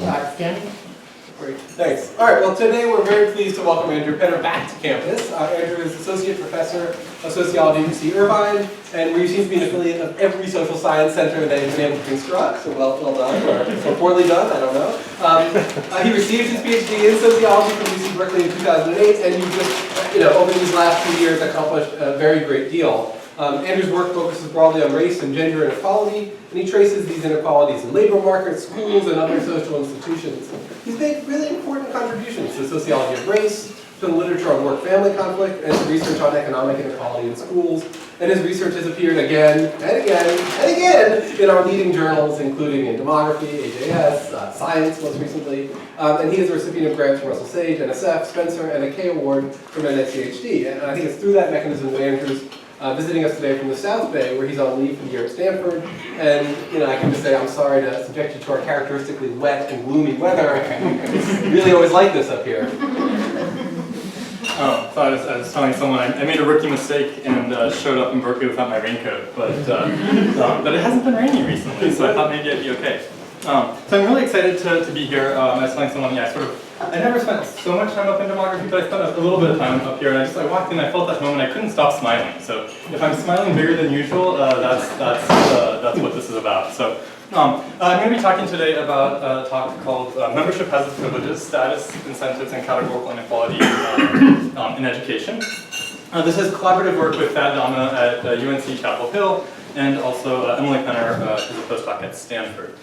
Scanning. Great, thanks. All right, well today we're very pleased to welcome Andrew Penner back to campus. Andrew is Associate Professor of Sociology at UC Irvine, and we seem to be an affiliate of every social science center that he's been able to construct, so well done, or poorly done, I don't know. He received his PhD in sociology from UC Berkeley in 2008, and you just, over these last few years accomplished a very great deal. Andrew's work focuses broadly on race and gender inequality, and he traces these inequalities in labor markets, schools, and other social institutions. He's made really important contributions to sociology of race, to the literature on work-family conflict, and to research on economic inequality in schools. And his research has appeared again and again and again in our leading journals, including in Demography, AJS, Science most recently. And he is a recipient of grants from Russell Sage, NSF, Spencer, and a K Award from NSCHD. And I think it's through that mechanism that Andrew's visiting us today from the South Bay, where he's on leave from here at Stanford. And I can just say I'm sorry to subject you to our characteristically wet and gloomy weather. It's really always like this up here. So I was telling someone I made a rookie mistake and showed up in Berkeley without my raincoat, but it hasn't been rainy recently, so I thought maybe I'd be okay. So I'm really excited to be here. I was telling someone, I never spent so much time up in Demography, but I spent a little bit of time up here, and I walked in, I felt that moment, I couldn't stop smiling. So if I'm smiling bigger than usual, that's what this is about. So I'm going to be talking today about a talk called Membership Has Its Privileges, Status, Incentives, and Categorical Inequality in Education. This is collaborative work with Thad Dama at UNC Chapel Hill, and also Emily Penner, who's a postdoc at Stanford.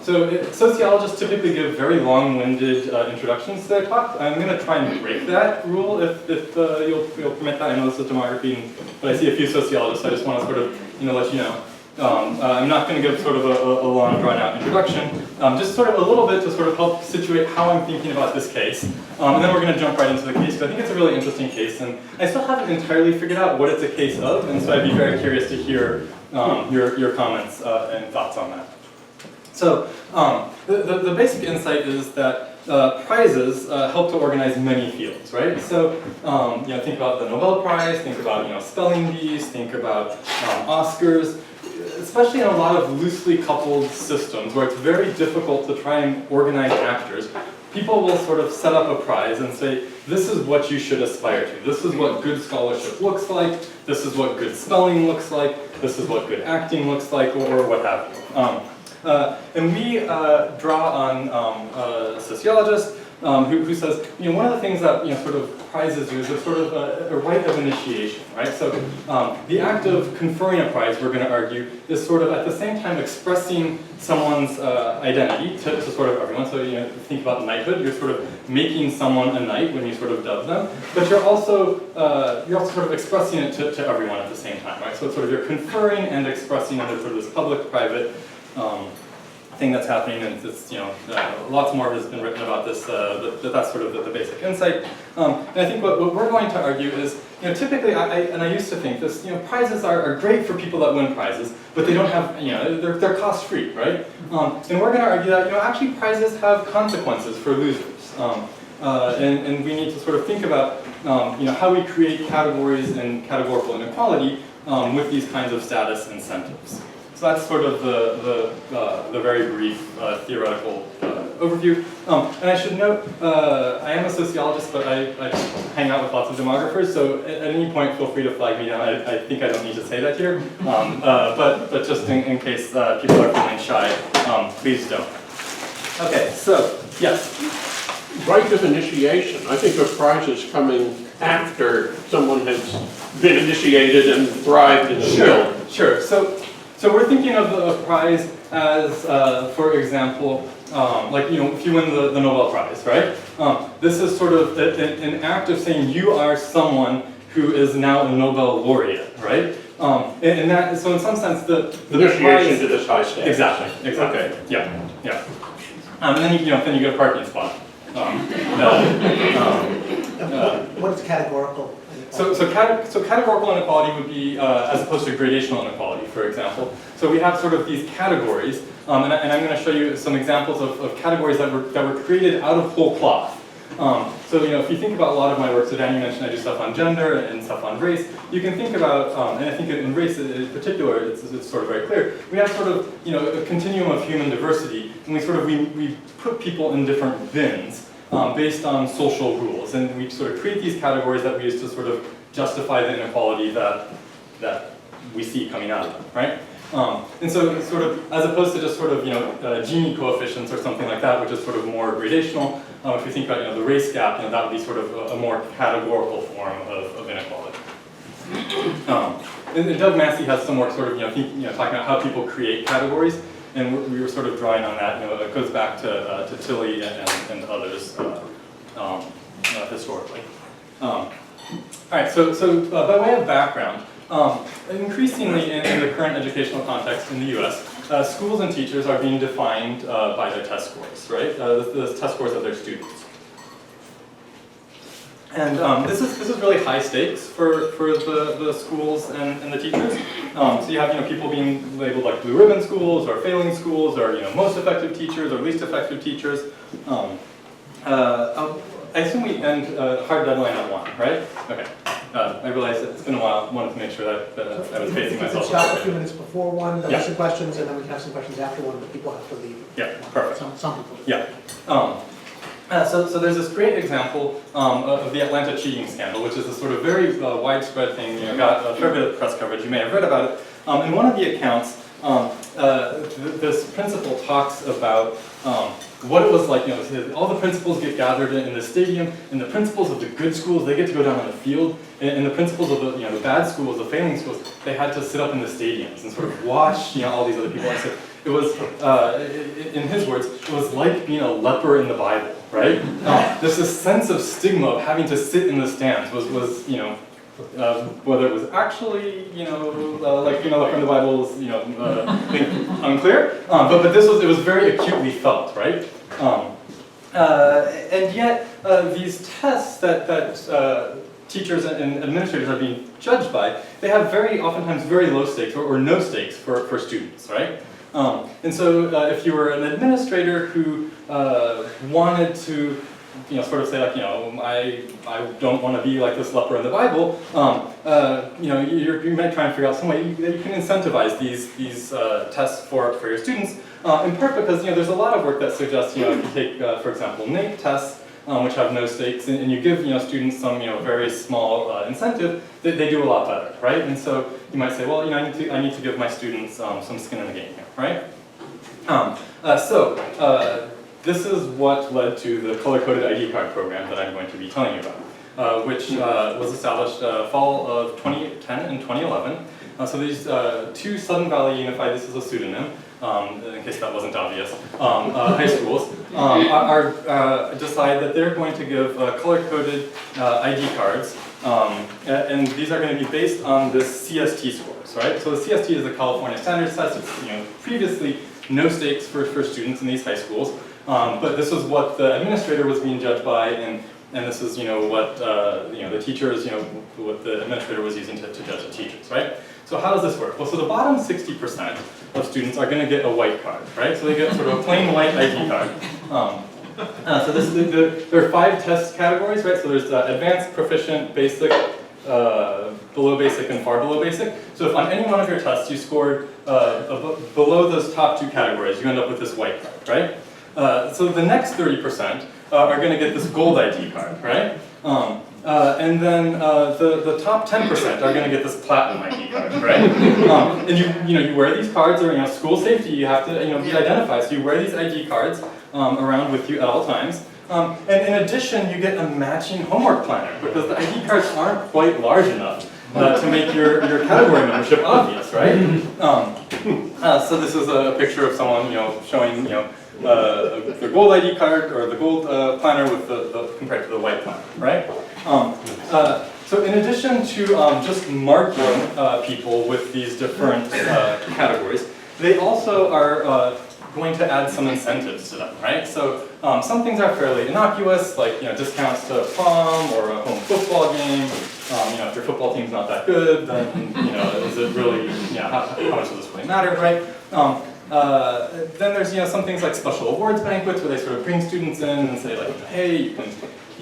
Sociologists typically give very long-winded introductions to their talk. I'm going to try and break that rule if you'll permit that. I know this is Demography, but I see a few sociologists, so I just want to sort of let you know. I'm not going to give sort of a long, drawn-out introduction, just sort of a little bit to sort of help situate how I'm thinking about this case. And then we're going to jump right into the case, because I think it's a really interesting case, and I still haven't entirely figured out what it's a case of, and so I'd be very curious to hear your comments and thoughts on that. So the basic insight is that prizes help to organize many fields, right? So think about the Nobel Prize, think about spelling bees, think about Oscars. Especially in a lot of loosely coupled systems where it's very difficult to try and organize actors, people will sort of set up a prize and say, this is what you should aspire to. This is what good scholarship looks like. This is what good spelling looks like. This is what good acting looks like, or what have you. And we draw on a sociologist who says, one of the things that sort of prizes you is a sort of a rite of initiation, right? So the act of conferring a prize, we're going to argue, is sort of at the same time expressing someone's identity to sort of everyone. So think about knighthood, you're sort of making someone a knight when you sort of dub them, but you're also sort of expressing it to everyone at the same time, right? So it's sort of you're conferring and expressing under sort of this public-private thing that's happening, and it's, lots more has been written about this, but that's sort of the basic insight. And I think what we're going to argue is, typically, I used to think this, prizes are great for people that win prizes, but they don't have, they're cost-free, right? And we're going to argue that, actually prizes have consequences for losers. And we need to sort of think about, how we create categories and categorical inequality with these kinds of status incentives. So that's sort of the very brief theoretical overview. And I should note, I am a sociologist, but I hang out with lots of demographers, so at any point feel free to flag me down. I think I don't need to say that here, but just in case people are feeling shy, please don't. Okay, so, yes? Rite of initiation. I think of prizes coming after someone has been initiated and thrived in the field. Sure. So we're thinking of the prize as, for example, if you win the Nobel Prize, right? This is sort of an act of saying you are someone who is now a Nobel laureate, right? And that, so in some sense, the initiation prize, to this high status. Exactly. Okay. Yeah. And then you get a parking spot. What is categorical? So categorical inequality would be, as opposed to gradational inequality, for example. So we have sort of these categories, and I'm going to show you some examples of categories that were created out of whole cloth. So if you think about a lot of my work, so Danny mentioned I do stuff on gender and stuff on race. You can think about, and I think in race in particular, it's sort of very clear. We have sort of a continuum of human diversity, and we put people in different bins based on social rules, and we sort of create these categories that we use to sort of justify the inequality that we see coming out of them, right? And so it's sort of, as opposed to just sort of, Gini coefficients or something like that, which is sort of more gradational, if we think about, the race gap, that would be sort of a more categorical form of inequality. And Doug Massey has some work sort of, talking about how people create categories, and we were sort of drawing on that, it goes back to Tilly and others historically. All right, so by way of background, increasingly in the current educational context in the US, schools and teachers are being defined by their test scores, right? The test scores of their students. And this is really high stakes for the schools and the teachers. So you have people being labeled like blue ribbon schools or failing schools or most effective teachers or least effective teachers. I assume we end hard deadline at 1, right? Okay. I realize it's been a while. I wanted to make sure that I was pacing myself. Stop a few minutes before 1, there'll be Yeah. some questions, and then we can have some questions after 1, but people have to leave. Yeah, perfect. Some people. Yeah. So there's this great example of the Atlanta cheating scandal, which is a sort of very widespread thing. Got a fair bit of press coverage. You may have read about it. In one of the accounts, this principal talks about what it was like. All the principals get gathered in the stadium, and the principals of the good schools, they get to go down on the field, and the principals of the bad schools, the failing schools, they had to sit up in the stadiums and sort of watch all these other people. I said it was, in his words, it was like being a leper in the Bible, right? There's this sense of stigma of having to sit in the stands was whether it was actually, like being a leper in the Bible is, unclear. But it was very acutely felt, right? And yet, these tests that teachers and administrators are being judged by, they have oftentimes very low stakes or no stakes for students, right? And so if you were an administrator who wanted to sort of say like, I don't want to be like this leper in the Bible, you might try and figure out some way that you can incentivize these tests for your students, in part because, there's a lot of work that suggests, if you take, for example, NAEP tests, which have no stakes, and you give, students some, very small incentive, they do a lot better, right? And so you might say, well, I need to give my students some skin in the game here, right? This is what led to the color-coded ID card program that I'm going to be telling you about, which was established fall of 2010 and 2011. So these two Sudden Valley Unified, this is a pseudonym, in case that wasn't obvious, high schools decide that they're going to give color-coded ID cards, and these are going to be based on this CST scores, right? So the CST is the California Standards Test. It's previously no stakes for students in these high schools. But this is what the administrator was being judged by, and this is what the teachers, what the administrator was using to judge the teachers, right? So how does this work? Well, so the bottom 60% of students are going to get a white card, right? So they get sort of a plain white ID card. So there are 5 test categories, right? So there's advanced, proficient, basic, below basic, and far below basic. So if on any one of your tests you scored below those top 2 categories, you end up with this white card, right? So the next 30% are going to get this gold ID card, right? And then the top 10% are going to get this platinum ID card, right? And you wear these cards, or school safety, you have to be identified. So you wear these ID cards around with you at all times. And in addition, you get a matching homework planner because the ID cards aren't quite large enough to make your category membership obvious, right? So this is a picture of someone showing the gold ID card or the gold planner with the compared to the white planner, right? So in addition to just marking people with these different categories, they also are going to add some incentives to them, right? So some things are fairly innocuous, like discounts to prom or a home football game. If your football team's not that good, then is it really how much does this really matter, right? Then there's some things like special awards banquets where they sort of bring students in and say like, hey, you can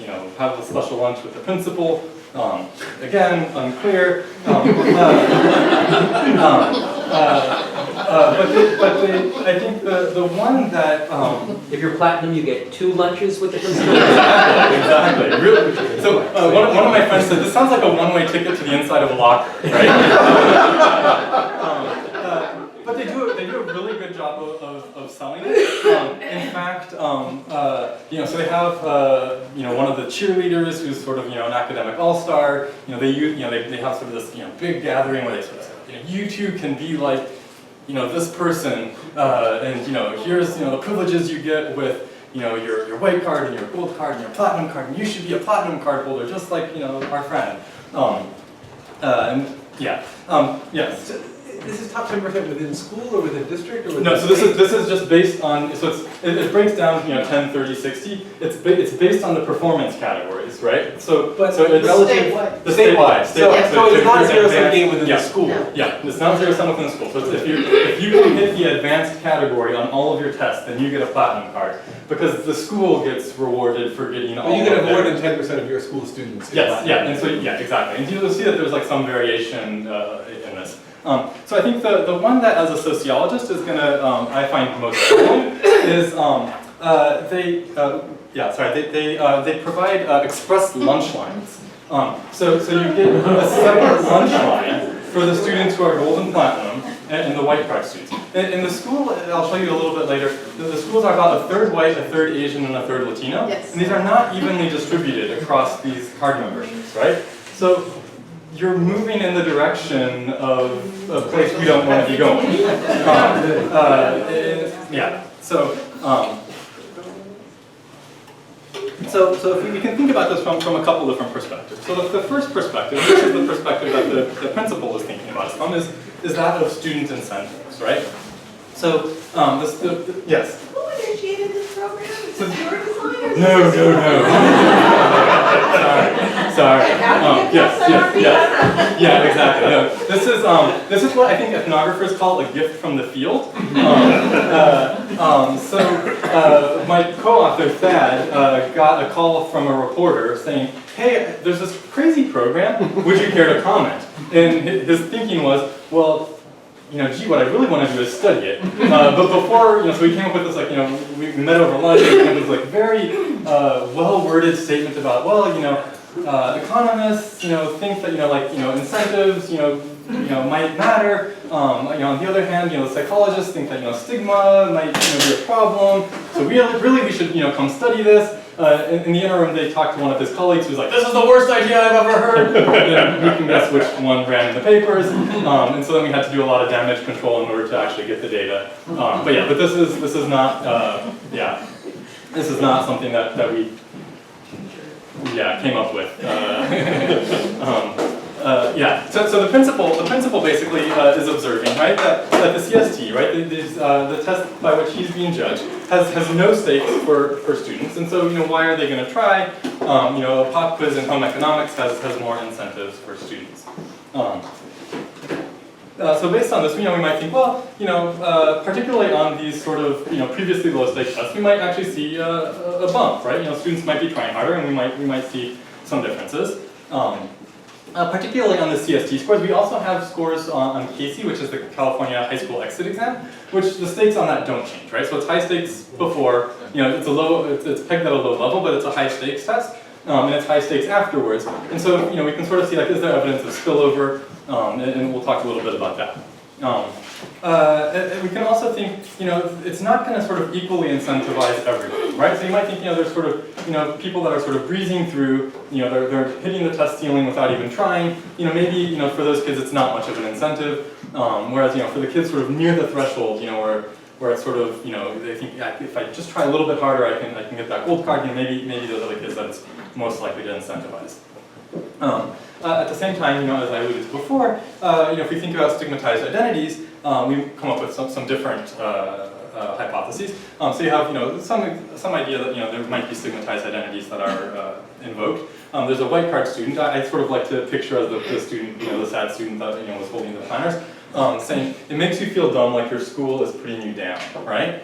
have a special lunch with the principal. Again, unclear. I think the one that If you're platinum, you get 2 lunches with the principal. exactly. Really. So one of my friends said this sounds like a one-way ticket to the inside of a locker, right? But they do a really good job of selling it. In fact, so they have one of the cheerleaders who's sort of an academic all-star. They have sort of this big gathering where they sort of say, you two can be like this person, and here's the privileges you get with your white card and your gold card and your platinum card, and you should be a platinum card holder just like our friend. Yes. This is top 10% within school or within district or within No, so this is just based on, so it breaks down 10, 30, 60. It's based on the performance categories, right? So it's relative the statewide. So it's not zero-sum game within the school. Yeah, it's not zero-sum within the school. So if you can hit the advanced category on all of your tests, then you get a platinum card because the school gets rewarded for getting all. But you get more than 10% of your school students. Yes, and so exactly, and you'll see that there's like some variation in this. So I think the one that as a sociologist is going to, I find most troubling is they provide express lunch lines. So you get a separate lunch line for the students who are gold and platinum and the white card students. In the school, I'll show you a little bit later, the schools are about a third white, a third Asian, and a third Latino. Yes. And these are not evenly distributed across these card memberships, right? So you're moving in the direction of a place we don't want to be going. So if we can think about this from a couple different perspectives. So the first perspective, this is the perspective that the principal is thinking about from, is that of student incentives, right? So yes. Who initiated this program? Is it your design? No. Sorry. Yeah, exactly. No, this is what I think ethnographers call a gift from the field. My co-author Thad got a call from a reporter saying, "Hey, there's this crazy program. Would you care to comment?" And his thinking was, well, gee, what I really want to do is study it. But before, so we came up with this, we met over lunch, and it was very well-worded statement about, well, economists, think that, incentives, might matter. On the other hand, the psychologists think that, stigma might, be a problem. So we should, come study this. In the interim, they talked to one of his colleagues who was like, "This is the worst idea I've ever heard." And we can guess which one ran in the papers. And so then we had to do a lot of damage control in order to actually get the data. But this is not, this is not something that we, came up with. So the principal basically is observing, right, that the CST, right, the test by which he's being judged has no stakes for students, and so why are they going to try? A pop quiz in home economics has more incentives for students. So based on this, we might think, well, particularly on these sort of previously low stake tests, we might actually see a bump, right? Students might be trying harder, and we might see some differences. Particularly on the CST scores, we also have scores on CASE, which is the California High School Exit Exam, which the stakes on that don't change, right? So it's high stakes before, it's pegged at a low level, but it's a high stakes test, and it's high stakes afterwards. And so, we can sort of see, is there evidence of spillover, and we'll talk a little bit about that. We can also think, it's not going to sort of equally incentivize everyone, right? So you might think, there's sort of, people that are sort of breezing through, they're hitting the test ceiling without even trying. Maybe, for those kids, it's not much of an incentive. Whereas, for the kids sort of near the threshold, where it's sort of, they think, if I just try a little bit harder, I can get that gold card. Maybe those are the kids that it's most likely to incentivize. At the same time, as I alluded to before, if we think about stigmatized identities, we've come up with some different hypotheses. So you have, some idea that there might be stigmatized identities that are invoked. There's a white card student. I sort of like to picture as the student, the sad student that was holding the planners, saying it makes you feel dumb, like your school is putting you down, right?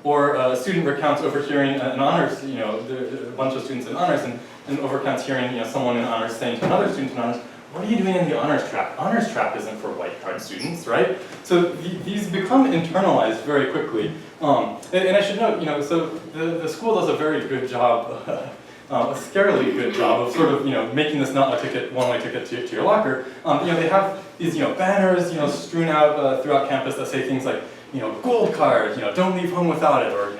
Or a student recounts overhearing an honors, a bunch of students in honors, and overcounts hearing someone in honors saying to another student in honors, "What are you doing in the honors track? Honors track isn't for white card students, right?" So these become internalized very quickly. And I should note, so the school does a very good job, a scarily good job of sort of, making this not a one-way ticket to your locker. They have these, banners, strewn out throughout campus that say things like, gold card, don't leave home without it, or,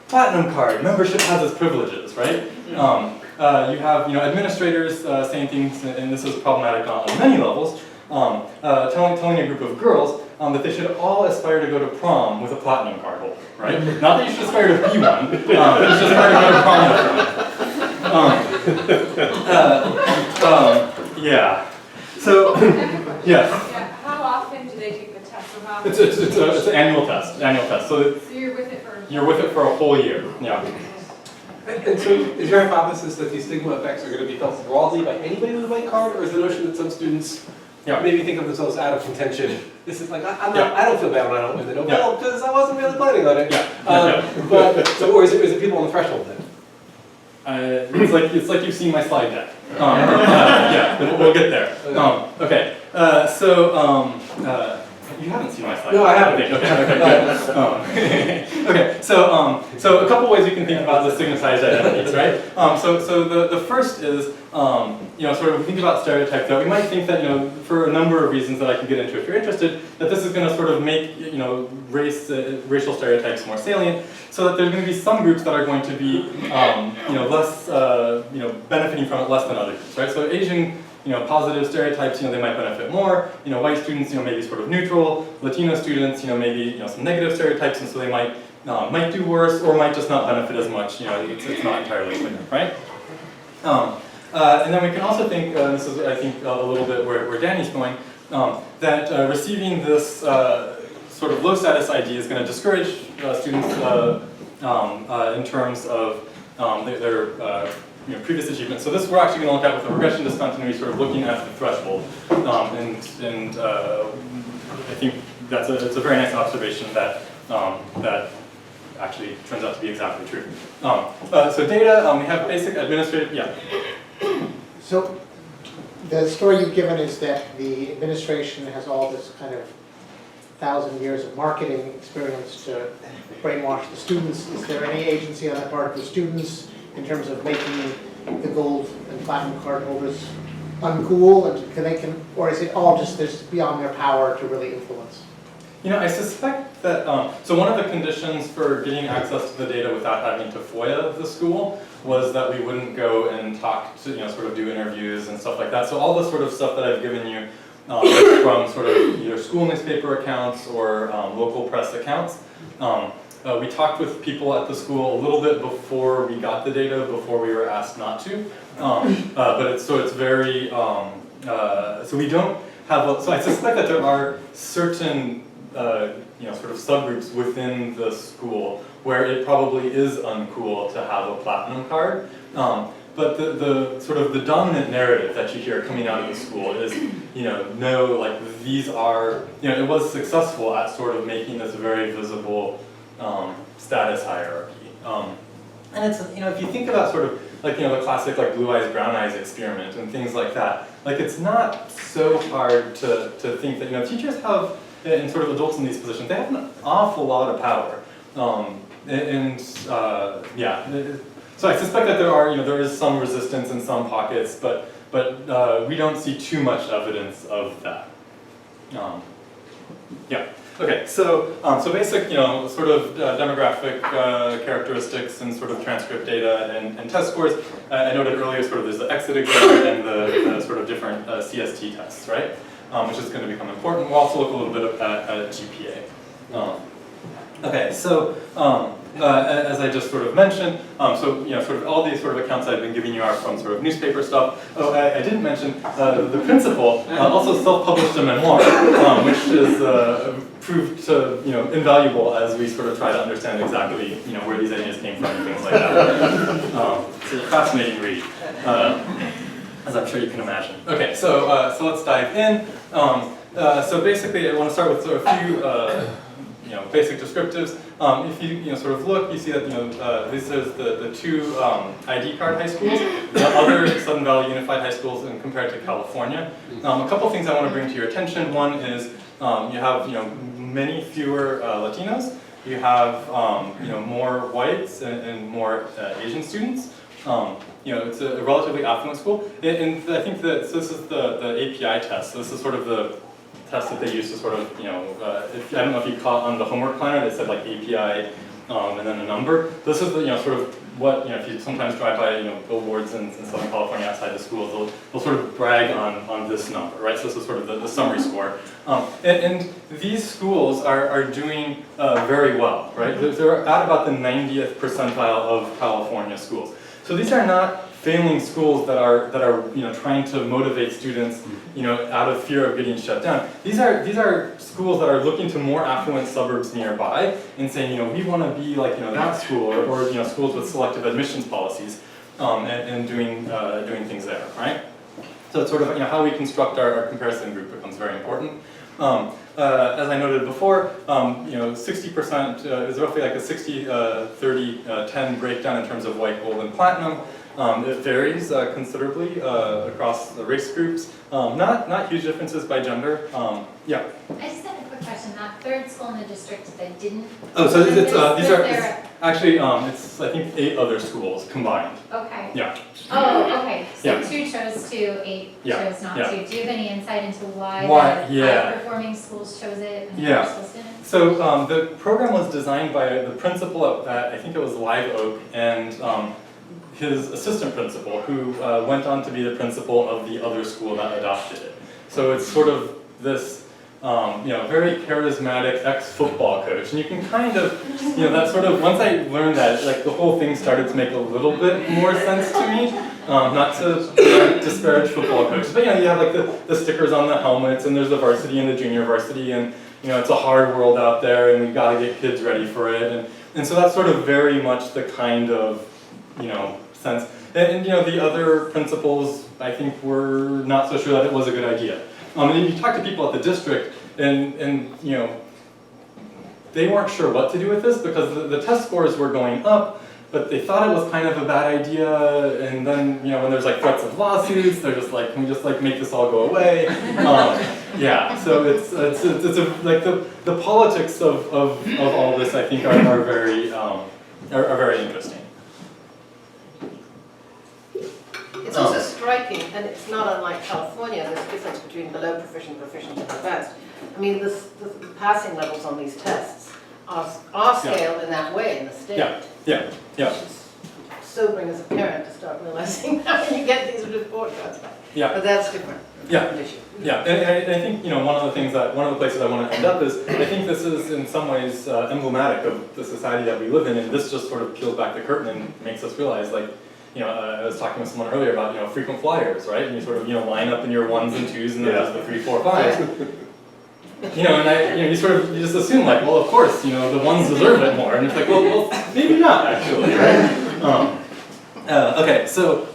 platinum card, membership has its privileges, right? You have, administrators saying things, and this is problematic on many levels, telling a group of girls that they should all aspire to go to prom with a platinum card holder, right? Not that you should aspire to be one, but you should aspire to go to prom with one. Yeah. So, yes. Yeah, how often do they take the test? Or how often? It's an annual test. So So you're with it for you're with it for a whole year. Yeah. And so, is your hypothesis that these stigma effects are going to be felt broadly by anybody with a white card, or is the notion that some students maybe think of themselves out of contention? This is like, I don't feel bad when I don't win the Nobel because I wasn't really planning on it. Or is it people on the threshold then? It's like you've seen my slide deck. We'll get there. Okay. You haven't seen my slide. No, I haven't. Okay, good. Okay, so a couple ways you can think about the stigmatized identities, right? So the first is, sort of think about stereotypes. That we might think that, for a number of reasons that I can get into if you're interested, that this is going to sort of make, racial stereotypes more salient, so that there's going to be some groups that are going to be, less, benefiting from it less than other groups, right? So Asian, positive stereotypes, they might benefit more. White students, maybe sort of neutral. Latino students, maybe some negative stereotypes, and so they might do worse or might just not benefit as much. It's not entirely clear, right? And then we can also think, this is I think a little bit where Danny's going, that receiving this sort of low status ID is going to discourage students in terms of their previous achievement. So this we're actually going to look at with the regression discontinuity, sort of looking at the threshold, and I think it's a very nice observation that that actually turns out to be exactly true. So data, we have basic administrative, So the story you've given is that the administration has all this kind of 1,000 years of marketing experience to brainwash the students. Is there any agency on that part of the students in terms of making the gold and platinum card holders uncool, and or is it all just beyond their power to really influence? I suspect that, so one of the conditions for getting access to the data without having to FOIA the school was that we wouldn't go and talk to, sort of do interviews and stuff like that. So all the sort of stuff that I've given you from sort of either school newspaper accounts or local press accounts, we talked with people at the school a little bit before we got the data, before we were asked not to. But it's very, so we don't have, so I suspect that there are certain sort of subgroups within the school where it probably is uncool to have a platinum card. But the sort of the dominant narrative that you hear coming out of the school is, no, like these are, it was successful at sort of making this very visible status hierarchy. And it's, if you think about sort of like, the classic like blue eyes, brown eyes experiment and things like that, like it's not so hard to think that, teachers have, and sort of adults in these positions, they have an awful lot of power. So I suspect that there is some resistance in some pockets, but we don't see too much evidence of that. Okay, so basic, sort of demographic characteristics and sort of transcript data and test scores. I noted earlier, sort of there's the exit exam and the sort of different CST tests, right? Which is going to become important. We'll also look a little bit at GPA. Okay, so as I just sort of mentioned, sort of all these sort of accounts I've been giving you are from sort of newspaper stuff. Oh, I didn't mention the principal also self-published a memoir, which is proved to invaluable as we sort of try to understand exactly where these ideas came from and things like that. It's a fascinating read, as I'm sure you can imagine. Okay, so let's dive in. So basically, I want to start with sort of a few basic descriptives. If you sort of look, you see that this is the two ID card high schools, the other Sun Valley Unified High Schools, and compared to California. A couple things I want to bring to your attention. One is you have many fewer Latinos. You have more whites and more Asian students. It's a relatively affluent school, and I think that so this is the API test. So this is sort of the test that they use to sort of if, I don't know if you caught on the homework planner that said like API and then a number. This is the sort of what if you sometimes drive by billboards in Southern California outside the schools, they'll sort of brag on this number, right? So this is sort of the summary score, and these schools are doing very well, right? They're at about the 90th percentile of California schools. So these are not failing schools that are trying to motivate students out of fear of getting shut down. These are schools that are looking to more affluent suburbs nearby and saying we want to be like that school or schools with selective admissions policies and doing things there, right? So it's sort of how we construct our comparison group becomes very important. As I noted before, 60% is roughly like a 60-30-10 breakdown in terms of white, gold, and platinum. It varies considerably across the race groups. Not huge differences by gender. Yeah. I just had a quick question. That third school in the district that didn't. Oh, so it's, these are it's actually it's I think 8 other schools combined. Okay. Yeah. Oh, okay. So Yeah. 2 chose to, 8 Yeah. chose not Yeah. to. Do you have any insight into why the Yeah. high-performing schools chose it and the Yeah. other schools didn't? So the program was designed by the principal at I think it was Live Oak and his assistant principal, who went on to be the principal of the other school that adopted it. So it's sort of this, very charismatic ex-football coach, and you can kind of, that sort of, once I learned that, like the whole thing started to make a little bit more sense to me. Not to disparage football coaches, but you have like the stickers on the helmets, and there's the varsity and the junior varsity, and it's a hard world out there, and we got to get kids ready for it, and so that's sort of very much the kind of sense. And the other principals, I think, were not so sure that it was a good idea. And you talk to people at the district, and they weren't sure what to do with this because the test scores were going up, but they thought it was kind of a bad idea. And then when there's like threats of lawsuits, they're just like, can we just like make this all go away? Yeah. So it's like the politics of all this, I think, are very interesting. It's also striking, and it's not unlike California, this difference between below proficient, proficient, and advanced. I mean, the passing levels on these tests are scaled in that way in the state. Yeah. Which is sobering as a parent to start realizing that when you get these report cards back. Yeah. But that's different. Yeah. Yeah, and I think one of the places I want to end up is I think this is in some ways emblematic of the society that we live in, and this just sort of peels back the curtain and makes us realize like. I was talking with someone earlier about frequent flyers, right? And you sort of line up in your 1s and 2s, and then there's the 3, 4, 5s. And you just assume like, well, of course, the 1s deserve it more, and it's like, well, maybe not actually, right? Okay, so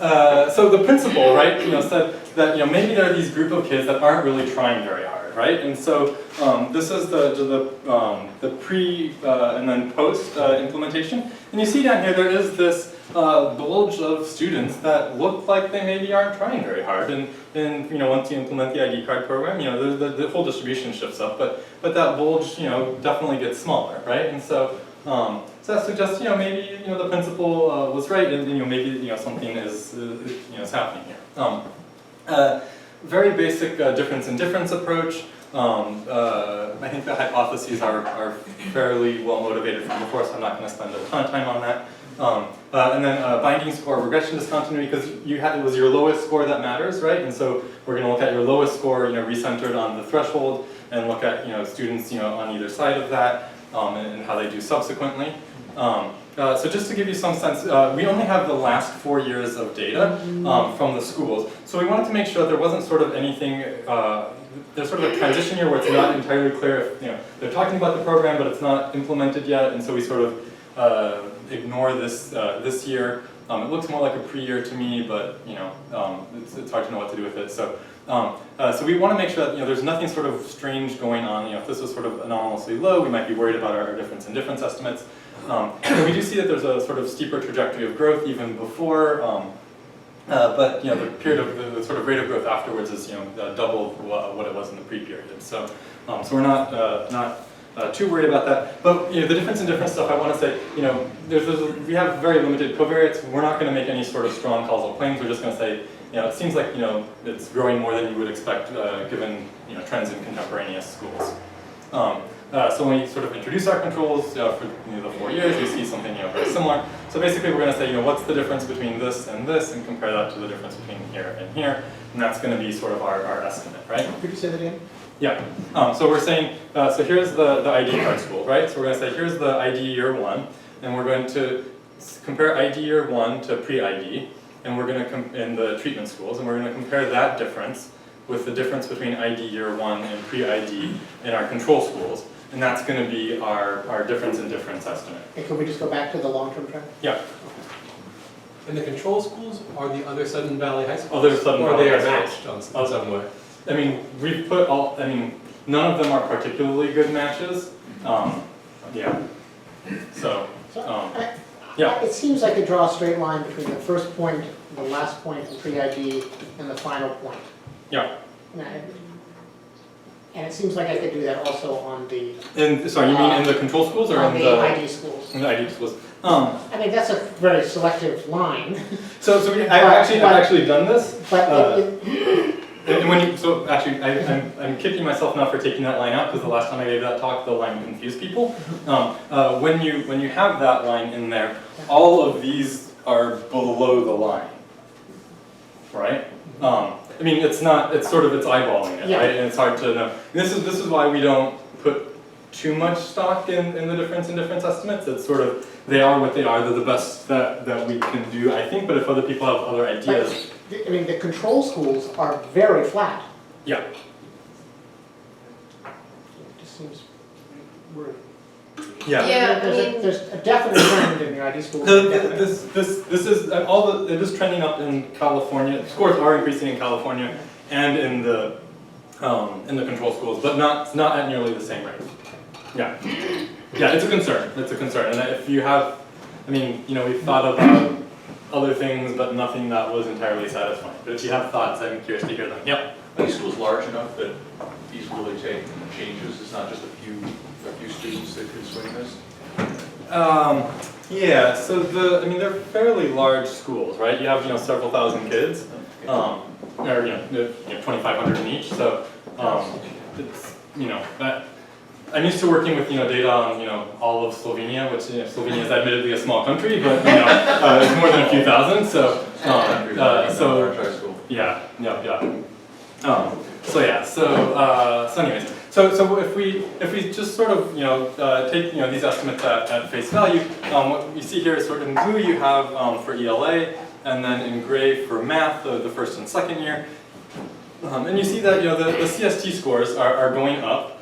the principal, right, said that maybe there are these group of kids that aren't really trying very hard, right? And so this is the pre and then post implementation, and you see down here there is this bulge of students that look like they maybe aren't trying very hard, and once you implement the ID card program, the whole distribution shifts up, but that bulge definitely gets smaller, right? And so that suggests maybe the principal was right, and maybe something is happening here. Very basic difference in difference approach. I think the hypotheses are fairly well motivated from before, so I'm not going to spend a ton of time on that. And then binding score regression discontinuity, because it was your lowest score that matters, right? And so we're going to look at your lowest score, recentered on the threshold, and look at students on either side of that, and how they do subsequently. So just to give you some sense, we only have the last 4 years of data from the schools. So we wanted to make sure that there wasn't sort of anything, there's sort of a transition year where it's not entirely clear if they're talking about the program but it's not implemented yet, and so we sort of ignore this year. It looks more like a pre-year to me, but it's hard to know what to do with it. So So we want to make sure that there's nothing sort of strange going on. If this is sort of anomalously low, we might be worried about our difference in difference estimates. And we do see that there's a sort of steeper trajectory of growth even before, but the period of the sort of rate of growth afterwards is double what it was in the pre-period. So we're not too worried about that. But the difference in difference stuff, I want to say, we have very limited covariates. We're not going to make any sort of strong causal claims. We're just going to say, it seems like it's growing more than you would expect given trends in contemporaneous schools. So when we sort of introduce our controls for the 4 years, we see something very similar. So basically, we're going to say, what's the difference between this, and compare that to the difference between here and here, and that's going to be sort of our estimate, right? Could you say that again? Yeah. So we're saying, so here's the ID card school, right? So we're going to say, here's the ID year 1, and we're going to compare ID year 1 to pre-ID, and we're going to in the treatment schools, and we're going to compare that difference with the difference between ID year 1 and pre-ID in our control schools. And that's going to be our difference in difference estimate. And can we just go back to the long-term trend? Yeah. And the control schools are the other Sudden Valley high schools? Other Sudden Or Valley they are high matched schools. in some way? I mean, we've put none of them are particularly good matches. Yeah. So, yeah. It seems like I draw a straight line between the first point, the last point in pre-ID, and the final point. Yeah. And it seems like I could do that also on the... Sorry, you mean in the control schools or on in the the ID schools? In the ID schools. I mean, that's a very selective line. So I've actually done this. But I'm kicking myself now for taking that line out because the last time I gave that talk, the line confused people. When you have that line in there, all of these are below the line, right? I mean, it's eyeballing it, Yeah. right? And it's hard to know. This is why we don't put too much stock in the difference in difference estimates. It's sort of, they are what they are. They're the best that we can do, I think. But if other people have other ideas. I mean, the control schools are very flat. Yeah. It just seems weird. Yeah. There's a definite trend in your ID schools. This is it is trending up in California. Scores are increasing in California and in the control schools, but not at nearly the same rate. Yeah, yeah, it's a concern. It's a concern, and if you have, I mean, we've thought about other things, but nothing that was entirely satisfying. But if you have thoughts, I'm curious to hear them. Yep. Are these schools large enough that these really take changes? It's not just a few students that can swing this? Yeah, so they're fairly large schools, right? You have, several thousand kids, or, 2,500 in each, so, it's, I'm used to working with, data on, all of Slovenia, which, Slovenia is admittedly a small country, but, it's more than a few thousand, so, yeah. So anyways, so if we just sort of take these estimates at face value, what you see here is sort of in blue you have for ELA, and then in gray for math, the first and second year, and you see that the CST scores are going up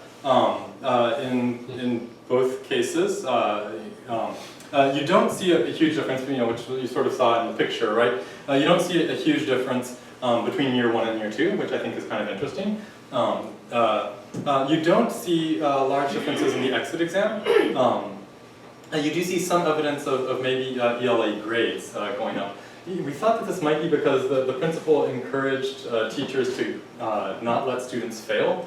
in both cases. You don't see a huge difference, which you sort of saw in the picture, right? You don't see a huge difference between year 1 and year 2, which I think is kind of interesting. You don't see large differences in the exit exam. You do see some evidence of maybe ELA grades going up. We thought that this might be because the principal encouraged teachers to not let students fail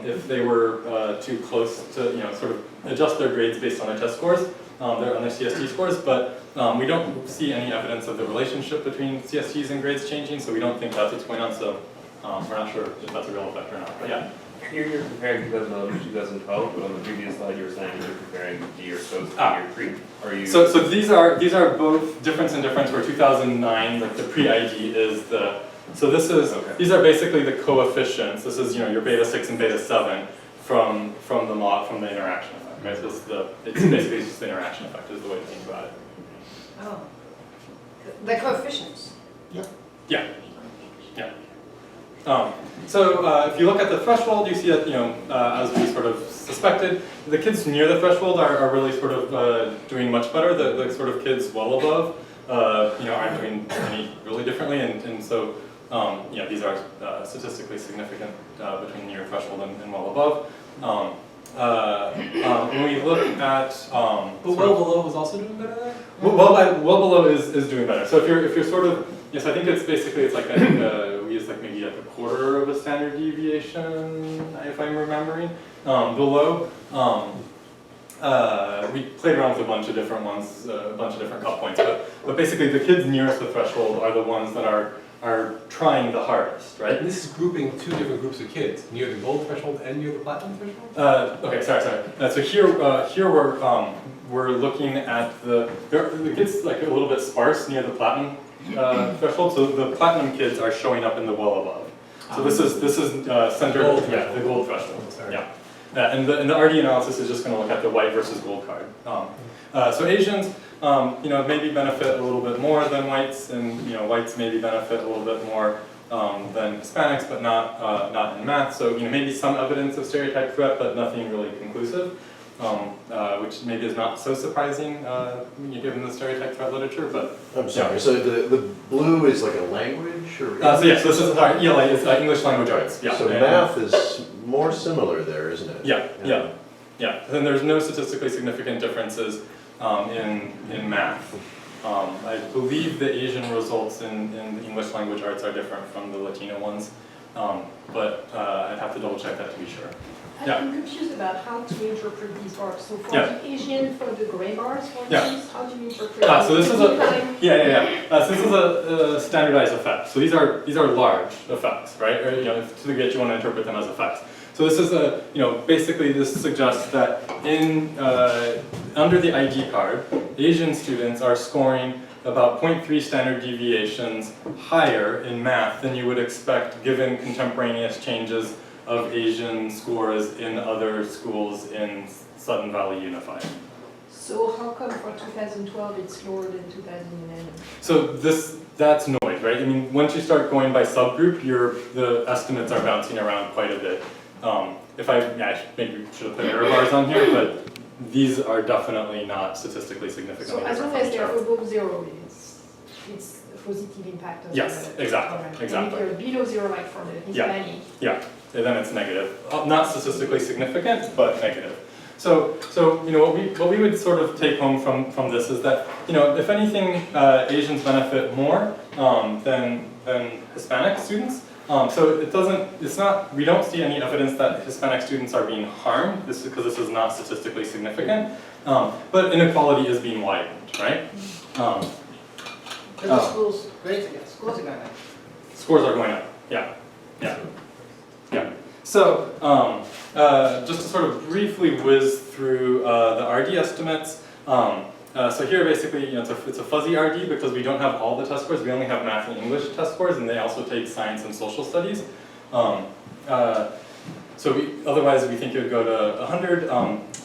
if they were too close to, sort of adjust their grades based on their test scores, on their CST scores, but we don't see any evidence of the relationship between CSTs and grades changing, so we don't think that's what's going on, so we're not sure if that's a real effect or not, but yeah. Here you're comparing 2011 to 2012, but on the previous slide you were saying you're comparing the year post to year pre. Are you? So these are both difference and difference, where 2009, like the pre-ID is the, so this is, these are basically the coefficients. This is, your beta 6 and beta 7 from the interaction effect, right? So it's basically just the interaction effect is the way to think about it. Oh, the coefficients. Yeah. So if you look at the threshold, you see that, as we sort of suspected, the kids near the threshold are really sort of doing much better. The sort of kids well above, aren't doing any really differently, and so these are statistically significant between near threshold and well above. When we look at But well below is also doing better there? well below is doing better. So if you're sort of, yes, I think it's basically like we use like maybe like a quarter of a standard deviation, if I'm remembering. Below, we played around with a bunch of different ones, a bunch of different cut points, but basically the kids nearest the threshold are the ones that are trying the hardest, right? And this is grouping two different groups of kids, near the gold threshold and near the platinum threshold? Okay, sorry. So here we're looking at the kids like a little bit sparse near the platinum threshold. So the platinum kids are showing up in the well above. So this is centered, the gold threshold. Yeah. And the RD analysis is just going to look at the white versus gold card. So Asians, maybe benefit a little bit more than whites, and whites maybe benefit a little bit more than Hispanics, but not in math. So maybe some evidence of stereotype threat, but nothing really conclusive, which maybe is not so surprising given the stereotype threat literature. But I'm sorry. So the blue is like a language, or so yes, this is our ELA is English language arts. Yeah. So math is more similar there, isn't it? Yeah. Then there's no statistically significant differences in math. I believe the Asian results in the English language arts are different from the Latino ones, but I'd have to double check that to be sure. I'm confused about how to interpret these bars. So for Yeah. the Asian, for the gray bars, for Yeah. instance, how do you interpret So this is the a decline? So this is a standardized effect. So these are large effects, right? Or to the degree that you want to interpret them as effects. So this is basically this suggests that under the ID card, Asian students are scoring about 0.3 standard deviations higher in math than you would expect given contemporaneous changes of Asian scores in other schools in Sudden Valley Unified. So how come for 2012 it's lower than 2011? So that's noise, right? I mean, once you start going by subgroup, the estimates are bouncing around quite a bit. I maybe should have put error bars on here, but these are definitely not statistically significant. So as long as they're above 0, it's a positive impact. Yes, exactly. And if they're below 0, like for the Hispanic. Yeah, and then it's negative. Not statistically significant, but negative. So what we would sort of take home from this is that if anything, Asians benefit more than Hispanic students. So we don't see any evidence that Hispanic students are being harmed. Because this is not statistically significant. But inequality is being widened, right? The schools, scores are going up. Scores are going up. Yeah. So just to sort of briefly whiz through the RD estimates. So here basically, it's a fuzzy RD because we don't have all the test scores. We only have math and English test scores, and they also take science and social studies. Otherwise, we think it would go to 100.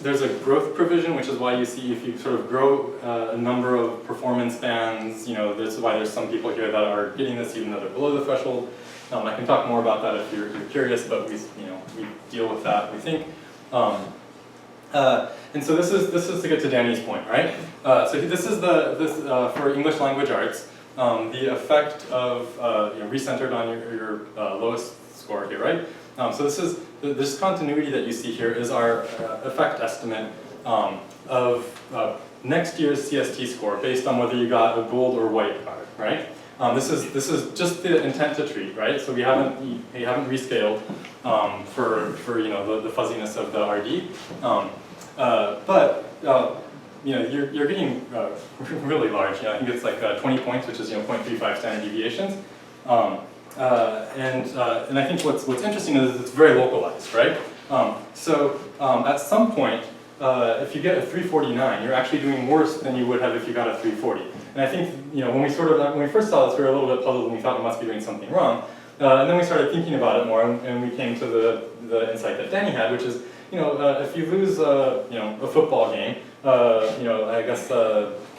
There's a growth provision, which is why you see if you sort of grow a number of performance bands, this is why there's some people here that are getting this even though they're below the threshold. I can talk more about that if you're curious, but we deal with that, we think. And so this is to get to Danny's point, right? So this is for English language arts, the effect of recentered on your lowest score here, right? So this continuity that you see here is our effect estimate of next year's CST score based on whether you got a gold or white card, right? This is just the intent to treat, right? So we haven't rescaled for the fuzziness of the RD. You're getting really large. I think it's like 20 points, which is 0.35 standard deviations. And I think what's interesting is it's very localized, right? At some point, if you get a 349, you're actually doing worse than you would have if you got a 340. And I think when we first saw this, we were a little bit puzzled and we thought we must be doing something wrong. And then we started thinking about it more, and we came to the insight that Danny had, which is if you lose a football game, I guess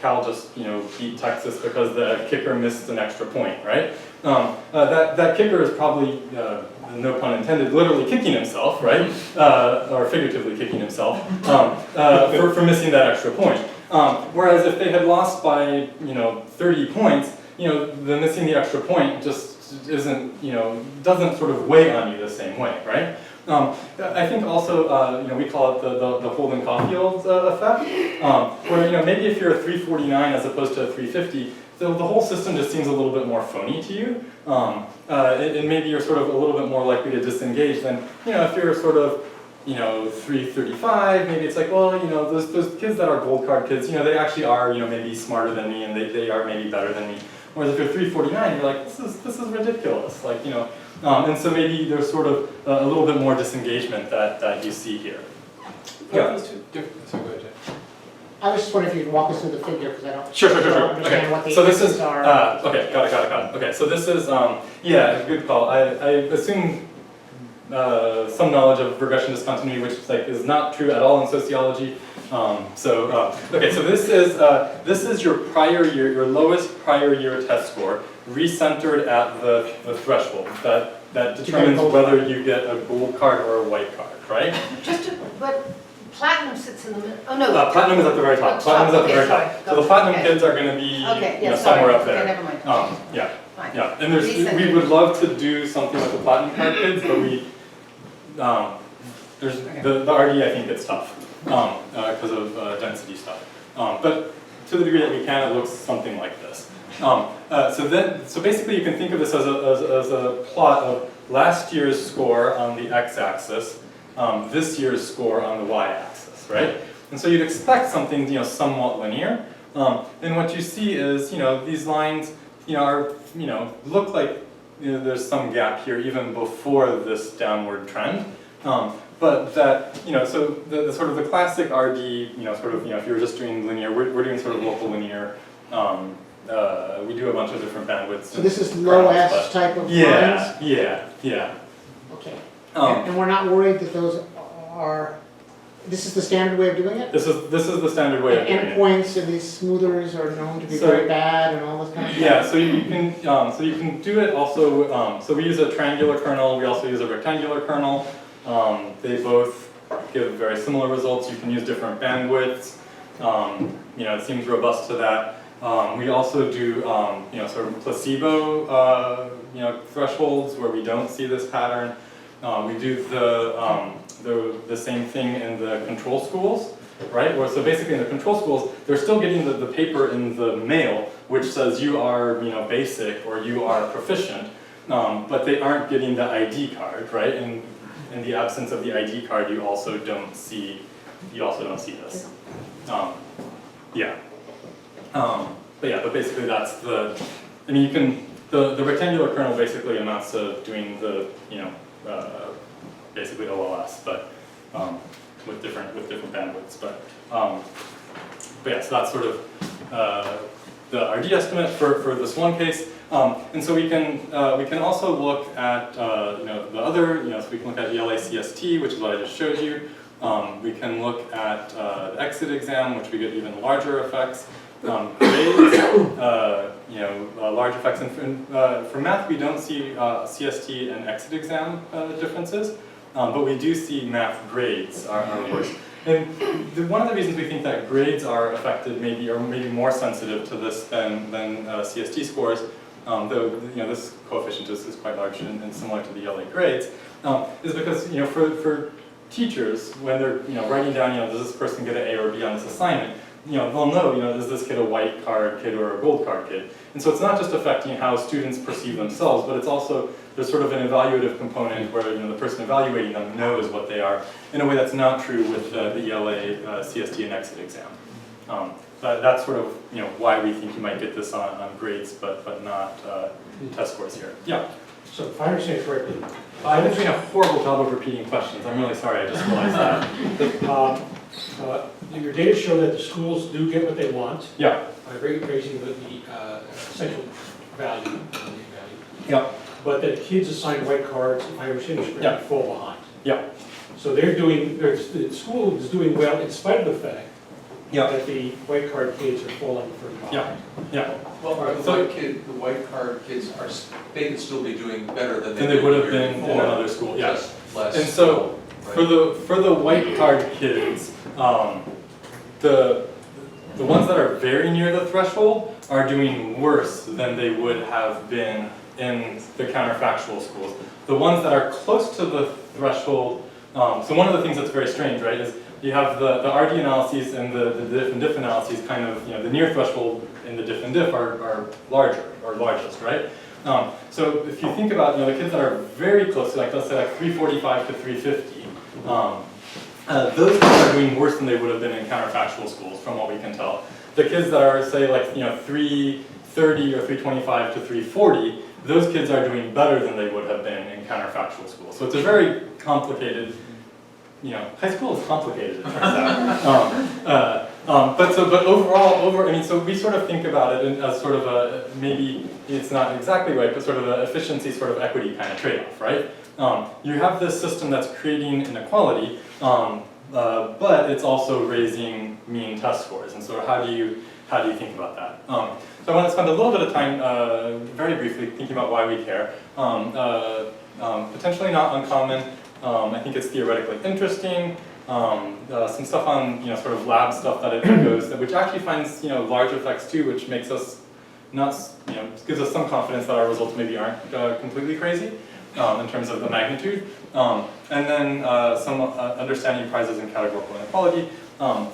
Cal just beat Texas because the kicker missed an extra point, right? That kicker is probably, no pun intended, literally kicking himself, right? Or figuratively kicking himself for missing that extra point. Whereas if they had lost by 30 points, the missing the extra point just isn't, doesn't sort of weigh on you the same way, right? I think also, we call it the Holden-Caulfield effect, where, maybe if you're a 349 as opposed to a 350, the whole system just seems a little bit more phony to you, and maybe you're sort of a little bit more likely to disengage than, if you're sort of, 335, maybe it's like, well, those kids that are gold card kids, they actually are, maybe smarter than me and they are maybe better than me. Whereas if you're 349, you're like, this is ridiculous, like, and so maybe there's sort of a little bit more disengagement that you see here. Yeah. These two different, so go ahead, Jay. I was just wondering if you could walk us through the figure, because I don't Sure. understand Okay. what the So this X's is, are. okay, got it. Okay, so this is, yeah, good call. I assume some knowledge of regression discontinuity, which is not true at all in sociology. Okay, so this is your prior year, your lowest prior year test score, recentered at the threshold that determines whether you get a gold card or a white card, right? But platinum sits in the middle. Oh no. Platinum is at the very top. Platinum is at the very top. So the platinum kids are going to be somewhere up there. Okay, never mind. Yeah. Fine. Yeah, and we would love to do something with the platinum card kids, but the RD I think it's tough because of density stuff. But to the degree that we can, it looks something like this. So basically you can think of this as a plot of last year's score on the x-axis, this year's score on the y-axis, right? And so you'd expect something somewhat linear. And what you see is these lines are look like there's some gap here even before this downward trend. But that, so the sort of the classic RD, if you were just doing linear, we're doing sort of local linear. We do a bunch of different bandwidths. So this is low S type of lines? Yeah. Okay. And we're not worried that those are, this is the standard way of doing it? This is the standard way of doing it. Endpoints and these smoothers are known to be very bad and all this kind of stuff? Yeah, so you can do it also, so we use a triangular kernel, we also use a rectangular kernel. They both give very similar results. You can use different bandwidths. It seems robust to that. We also do, sort of placebo, thresholds where we don't see this pattern. We do the same thing in the control schools, right? So basically in the control schools, they're still getting the paper in the mail, which says you are, basic or you are proficient, but they aren't getting the ID card, right? And in the absence of the ID card, you also don't see this. But basically that's the rectangular kernel basically amounts to doing the, basically OLS, but with different bandwidths. But yeah, so that's sort of the RD estimate for this one case. And so we can also look at the other, so we can look at ELA CST, which is what I just showed you. We can look at the exit exam, which we get even larger effects. Grades, large effects. And for math, we don't see CST and exit exam differences, but we do see math grades are worse. And one of the reasons we think that grades are affected, maybe more sensitive to this than CST scores, though this coefficient is quite large and similar to the ELA grades, is because for teachers, when they're writing down, does this person get an A or B on this assignment, they'll know, is this kid a white card kid or a gold card kid? And so it's not just affecting how students perceive themselves, but it's also, there's sort of an evaluative component where the person evaluating them knows what they are, in a way that's not true with the ELA, CST, and exit exam. That's sort of why we think you might get this on grades, but not test scores here. Yeah. So if I understand correctly, I've been doing a horrible job of repeating questions. I'm really sorry, I just realized that. Your data show that the schools do get what they want. Yeah. By raising the essential value. Yeah. But that kids assigned white cards, if I understand this correctly, fall behind. Yeah. So the school is doing well in spite of the fact that the white card kids are falling further behind. Yeah. Well, the white card kids they could still be doing better than they would have been in another school. Yeah. Just less. And so for the white card kids, the ones that are very near the threshold are doing worse than they would have been in the counterfactual schools. The ones that are close to the threshold, so one of the things that's very strange, right, is you have the RD analyses and the diff and diff analyses kind of, the near threshold in the diff and diff are larger, or largest, right? So if you think about, the kids that are very close to, like, let's say like 345 to 350, those kids are doing worse than they would have been in counterfactual schools, from what we can tell. The kids that are, say, like, 330 or 325 to 340, those kids are doing better than they would have been in counterfactual schools. So it's a very complicated, high school is complicated, it turns out. But overall, so we sort of think about it as sort of a, maybe it's not exactly right, but sort of an efficiency, sort of equity kind of trade-off, right? You have this system that's creating inequality, but it's also raising mean test scores. And so how do you think about that? So I want to spend a little bit of time, very briefly, thinking about why we care. Potentially not uncommon. I think it's theoretically interesting. Some stuff on sort of lab stuff that it goes, which actually finds large effects too, which makes us not gives us some confidence that our results maybe aren't completely crazy in terms of the magnitude. And then some understanding prizes in categorical inequality.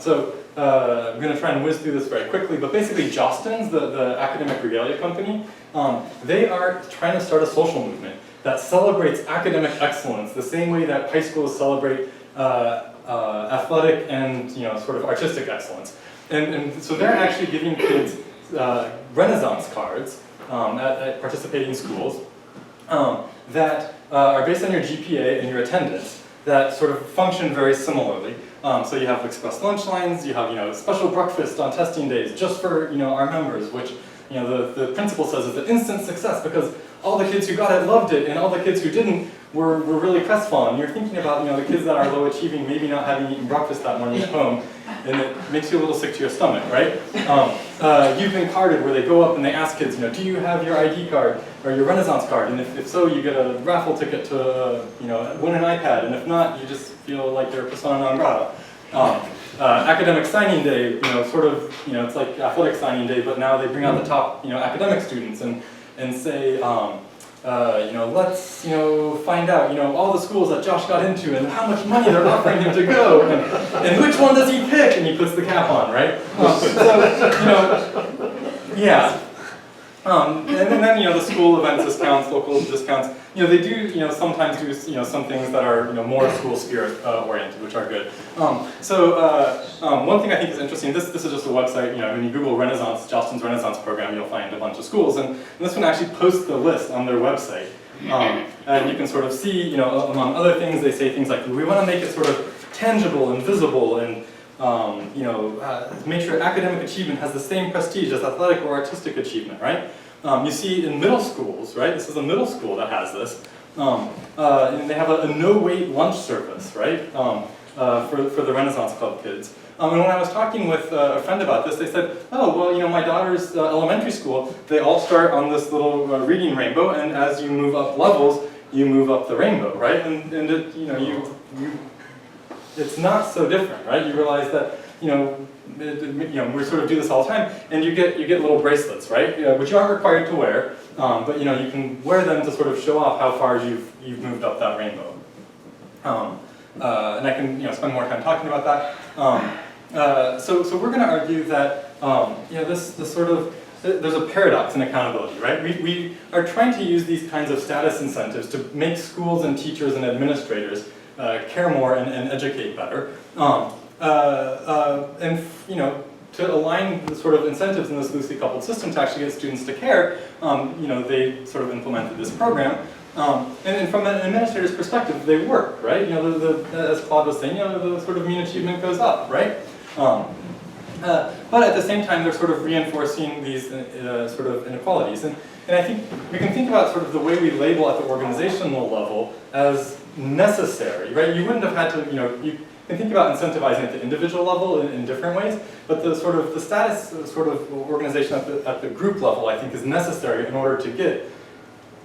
So I'm going to try and whiz through this very quickly, but basically Jostens, the academic regalia company, they are trying to start a social movement that celebrates academic excellence the same way that high schools celebrate athletic and sort of artistic excellence. And so they're actually giving kids Renaissance cards at participating schools that are based on your GPA and your attendance that sort of function very similarly. So you have express lunch lines, you have special breakfast on testing days just for our members, which the principal says is an instant success because all the kids who got it loved it, and all the kids who didn't were really crestfallen. You're thinking about the kids that are low achieving, maybe not having eaten breakfast that morning at home, and it makes you a little sick to your stomach, right? You've been carded where they go up and they ask kids, do you have your ID card or your Renaissance card? And if so, you get a raffle ticket to win an iPad, and if not, you just feel like you're persona non grata. Academic signing day, it's like athletic signing day, but now they bring out the top, academic students and say, let's, find out, all the schools that Josh got into and how much money they're offering him to go, and which one does he pick? And he puts the cap on, right? Yeah. And then, the school events discounts, local discounts, they do, sometimes do, some things that are, more school spirit oriented, which are good. One thing I think is interesting, this is just a website, when you Google Renaissance, Jostens Renaissance program, you'll find a bunch of schools, and this one actually posts the list on their website. And you can sort of see, among other things, they say things like, we want to make it sort of tangible and visible and make sure academic achievement has the same prestige as athletic or artistic achievement, right? You see in middle schools, right? This is a middle school that has this. And they have a no-wait lunch service, right? For the Renaissance Club kids. And when I was talking with a friend about this, they said, oh, well, my daughter's elementary school, they all start on this little reading rainbow, and as you move up levels, you move up the rainbow, right? And it, it's not so different, right? You realize that, we sort of do this all the time, and you get little bracelets, right? Which you aren't required to wear, but you can wear them to sort of show off how far you've moved up that rainbow. And I can spend more time talking about that. So we're going to argue that this sort of there's a paradox in accountability, right? We are trying to use these kinds of status incentives to make schools and teachers and administrators care more and educate better. And to align the sort of incentives in this loosely coupled system to actually get students to care, they sort of implemented this program. And from an administrator's perspective, they work, right? As Claude was saying, the sort of mean achievement goes up, right? But at the same time, they're sort of reinforcing these sort of inequalities. And I think we can think about sort of the way we label at the organizational level as necessary, right? You wouldn't have had to, you can think about incentivizing at the individual level in different ways, but the sort of the status sort of organization at the group level, I think, is necessary in order to get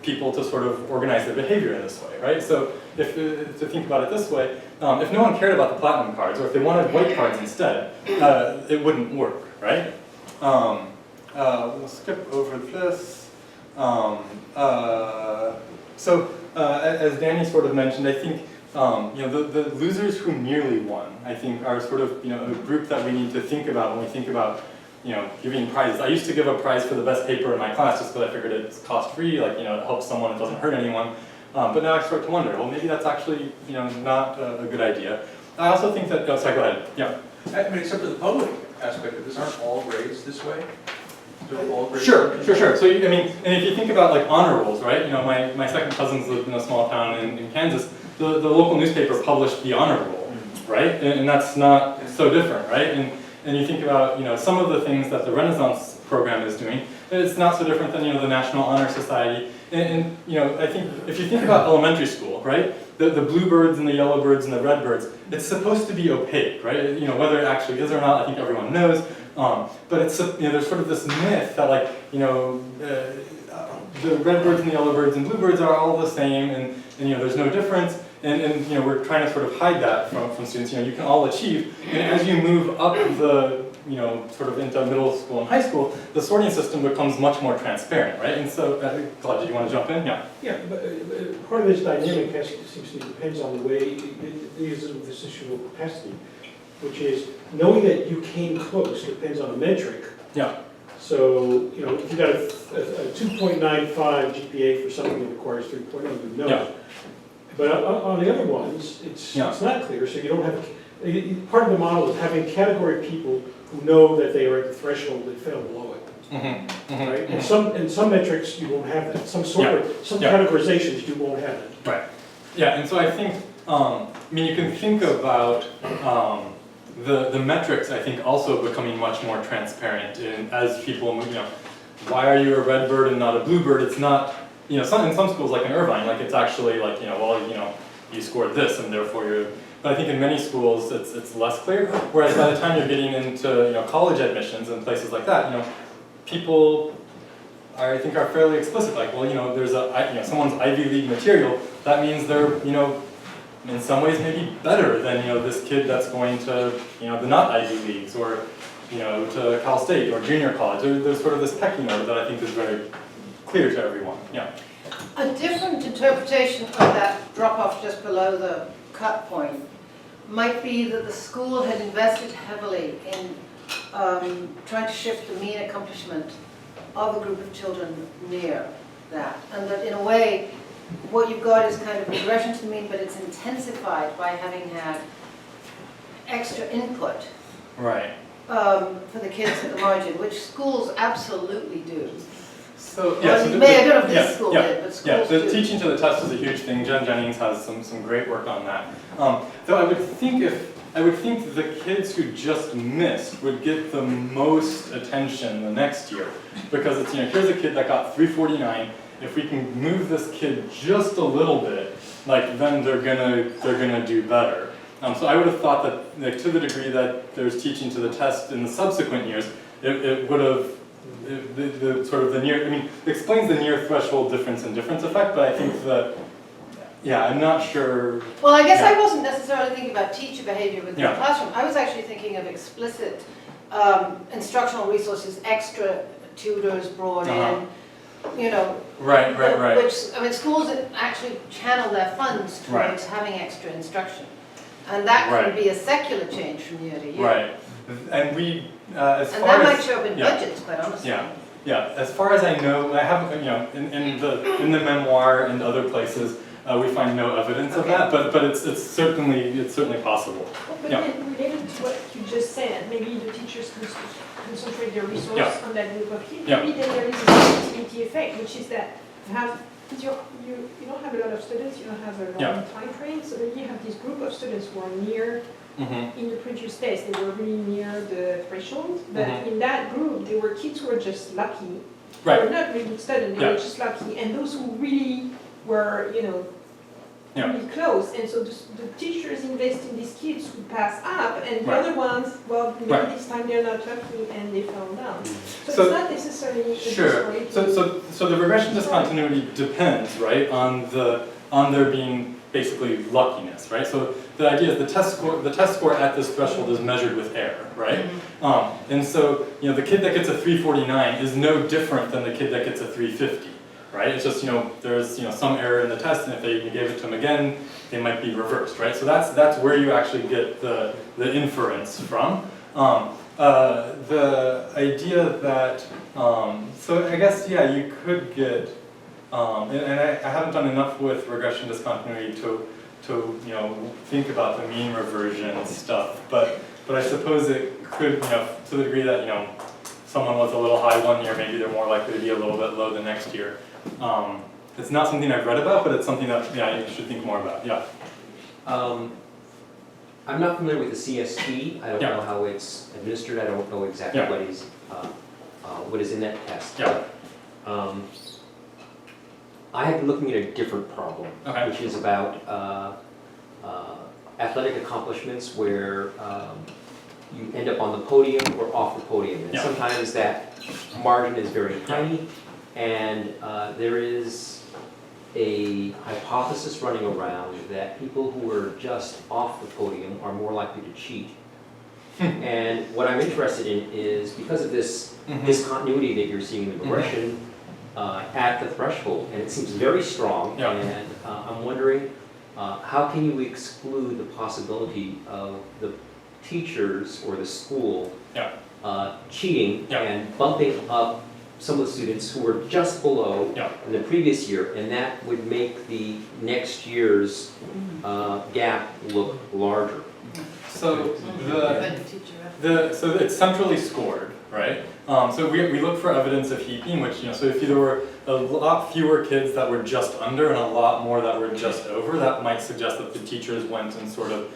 people to sort of organize their behavior in this way, right? So to think about it this way, if no one cared about the platinum cards, or if they wanted white cards instead, it wouldn't work, right? We'll skip over this. As Danny sort of mentioned, I think the losers who nearly won, I think, are sort of a group that we need to think about when we think about giving prizes. I used to give a prize for the best paper in my class just because I figured it's cost-free, like it helps someone, it doesn't hurt anyone. But now I start to wonder, well, maybe that's actually not a good idea. I also think that. Oh, sorry, go ahead. Yeah. I mean, except for the public aspect of this, aren't all grades this way? Sure. So and if you think about like honor rolls, right? My second cousins lived in a small town in Kansas. The local newspaper published the honor roll, right? And that's not so different, right? And you think about some of the things that the Renaissance program is doing. It's not so different than the National Honor Society. And I think if you think about elementary school, right? The bluebirds and the yellowbirds and the redbirds, it's supposed to be opaque, right? Whether it actually is or not, I think everyone knows. But it's there's sort of this myth that like the redbirds and the yellowbirds and bluebirds are all the same, and there's no difference. And we're trying to sort of hide that from students. You can all achieve, and as you move up the sort of into middle school and high school, the sorting system becomes much more transparent, right? And so, Claude, did you want to jump in? Yeah. Yeah, but part of this dynamic seems to depends on the way it deals with this issue of capacity, which is knowing that you came close depends on a metric. Yeah. So, if you got a 2.95 GPA for something that requires 3.0, you know. Yeah. But on the other ones, it's not clear, so you don't have, part of the model is having category people who know that they are at the threshold and fell below it. Right? And some metrics you won't have that. Some categorizations you won't have it. Right. Yeah, and so I think, you can think about the metrics, I think, also becoming much more transparent as people move, why are you a red bird and not a bluebird? It's not, in some schools, like in Irvine, like it's actually like, you scored this and therefore you're, but I think in many schools it's less clear, whereas by the time you're getting into, college admissions and places like that, people I think are fairly explicit, like, well, there's someone's Ivy League material, that means they're, in some ways maybe better than, this kid that's going to, the not Ivy Leagues or, to Cal State or junior college. There's sort of this pecking order that I think is very clear to everyone. Yeah. A different interpretation of that drop-off just below the cut point might be that the school had invested heavily in trying to shift the mean accomplishment of a group of children near that. And that in a way, what you've got is kind of regression to the mean, but it's intensified by having had extra input for the kids at the margin, which schools absolutely do. So, I don't know if this school did, but schools the do. teaching to the test is a huge thing. Jen Jennings has some great work on that. Though I would think the kids who just missed would get the most attention the next year, because it's here's a kid that got 349. If we can move this kid just a little bit, like then they're gonna do better. So I would have thought that, like, to the degree that there's teaching to the test in the subsequent years, it would have the sort of the near. It explains the near threshold difference and difference effect, but I think that. Yeah, I'm not sure. Well, I guess I wasn't necessarily thinking about teacher behavior within the classroom. I was actually thinking of explicit instructional resources, extra tutors brought in, Right. Which, schools actually channel their funds towards having extra instruction. And that can be a secular change from year to year. Right. And we, as and far that as, might show up in budgets, quite honestly. Yeah. As far as I know, I haven't, in the memoir and other places, we find no evidence of that, but it's certainly possible. But related to what you just said, maybe the teachers concentrate their resources on that group of kids. Maybe then there is a sensitivity effect, which is that you don't have a lot of students, you don't have a long time frame, so then you have this group of students who are near, in the previous test, they were really near the threshold, but in that group, there were kids who were just lucky. They were not really good students, they were just lucky, and those who really were, really close, and so the teachers invest in these kids who pass up, and the other ones, well, maybe this time they're not lucky and they fell down. So it's not necessarily sure. So the regression discontinuity depends, right, on there being basically luckiness, right? So the idea is the test score at this threshold is measured with error, right? And so the kid that gets a 349 is no different than the kid that gets a 350. right? It's just, there's, some error in the test, and if you gave it to them again, they might be reversed, right? So that's where you actually get the inference from. The idea that, so I guess, yeah, you could get, and I haven't done enough with regression discontinuity to think about the mean reversion stuff, but I suppose it could, to the degree that, someone was a little high one year, maybe they're more likely to be a little bit low the next year. It's not something I've read about, but it's something that, yeah, you should think more about, yeah. I'm not familiar with the CST. I don't know how it's administered. I don't know exactly what is in that test. Yeah. I have been looking at a different problem, which is about athletic accomplishments where you end up on the podium or off the podium. And sometimes that margin is very tiny, and there is a hypothesis running around that people who are just off the podium are more likely to cheat. And what I'm interested in is, because of this discontinuity that you're seeing in the regression at the threshold, and it seems very strong, and I'm wondering, how can you exclude the possibility of the teachers or the school cheating and bumping up some of the students who were just below in the previous year, and that would make the next year's gap look larger? So so it's centrally scored, right? So we look for evidence of heaping, which, so if there were a lot fewer kids that were just under and a lot more that were just over, that might suggest that the teachers went and sort of,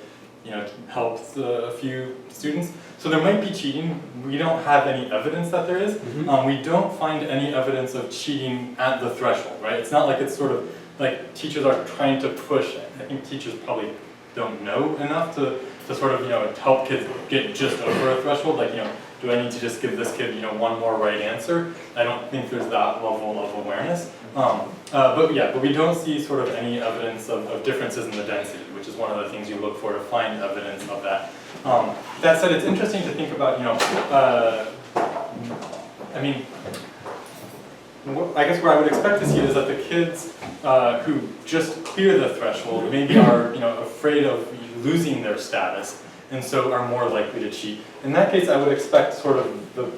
helped a few students. So there might be cheating. We don't have any evidence that there is. We don't find any evidence of cheating at the threshold, right? It's not like it's sort of like teachers are trying to push. I think teachers probably don't know enough to sort of, help kids get just over a threshold. Like, do I need to just give this kid, one more right answer? I don't think there's that level of awareness. But we don't see sort of any evidence of differences in the density, which is one of the things you look for to find evidence of that. That said, it's interesting to think about, I guess where I would expect to see it is that the kids who just clear the threshold maybe are, afraid of losing their status, and so are more likely to cheat. In that case, I would expect sort of the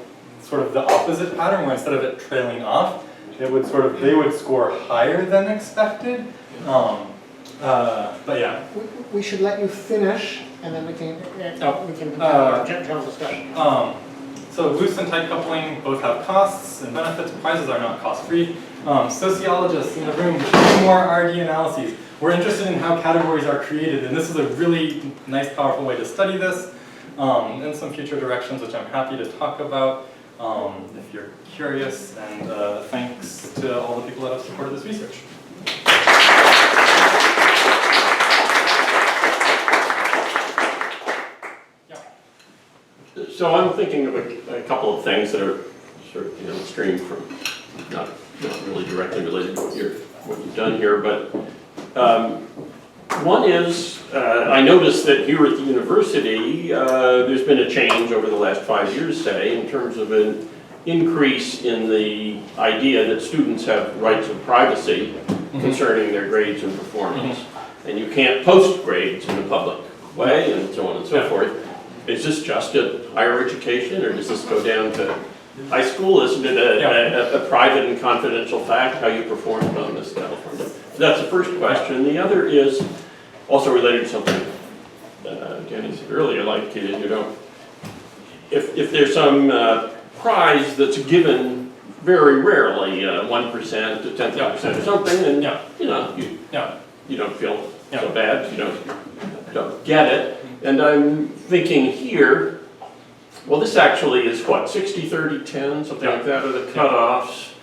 opposite pattern, where instead of it trailing off, it would they would score higher than expected. But yeah. We should let you finish, and then we can have our general discussion. So loose and tight coupling both have costs and benefits. Prizes are not cost-free. Sociologists in the room, more RD analyses. We're interested in how categories are created, and this is a really nice, powerful way to study this, and some future directions, which I'm happy to talk about if you're curious, and thanks to all the people that have supported this research. So I'm thinking of a couple of things that are sort of, stream from, not really directly related to what you've done here, but one is, I noticed that here at the university, there's been a change over the last 5 years, say, in terms of an increase in the idea that students have rights of privacy concerning their grades and performance. And you can't post grades in a public way, and so on and so forth. Is this just at higher education, or does this go down to high school? Isn't it a private and confidential fact how you performed on this stuff? That's the first question. The other is also related to something Danny said earlier, like, if there's some prize that's given very rarely, 1% to 10% or something, and you don't feel so bad, you don't get it. And I'm thinking here, well, this actually is what, 60, 30, 10, something like that are the cutoffs.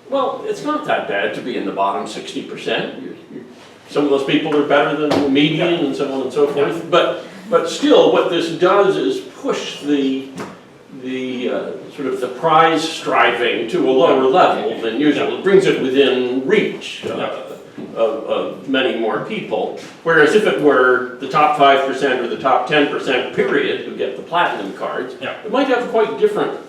Well, it's not that bad to be in the bottom 60%. Some of those people are better than the median and so on and so forth. But still, what this does is push the sort of the prize striving to a lower level than usual. It brings it within reach of many more people. Whereas if it were the top 5% or the top 10% period who get the platinum cards, it might have quite different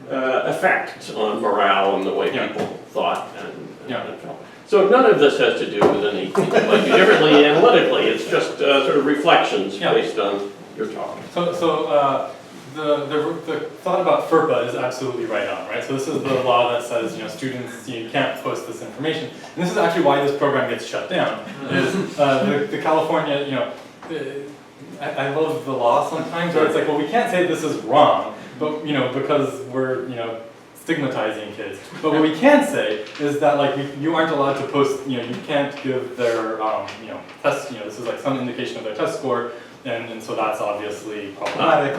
effects on morale and the way people thought and felt. So none of this has to do with anything like differently analytically. It's just sort of reflections based on your talk. So the thought about FERPA is absolutely right on, right? So this is the law that says, students, you can't post this information. And this is actually why this program gets shut down, is the California, I love the law sometimes, where it's like, well, we can't say this is wrong, but, because we're, stigmatizing kids. But what we can say is that, like, you aren't allowed to post, you can't give their, test, this is like some indication of their test score, and so that's obviously problematic.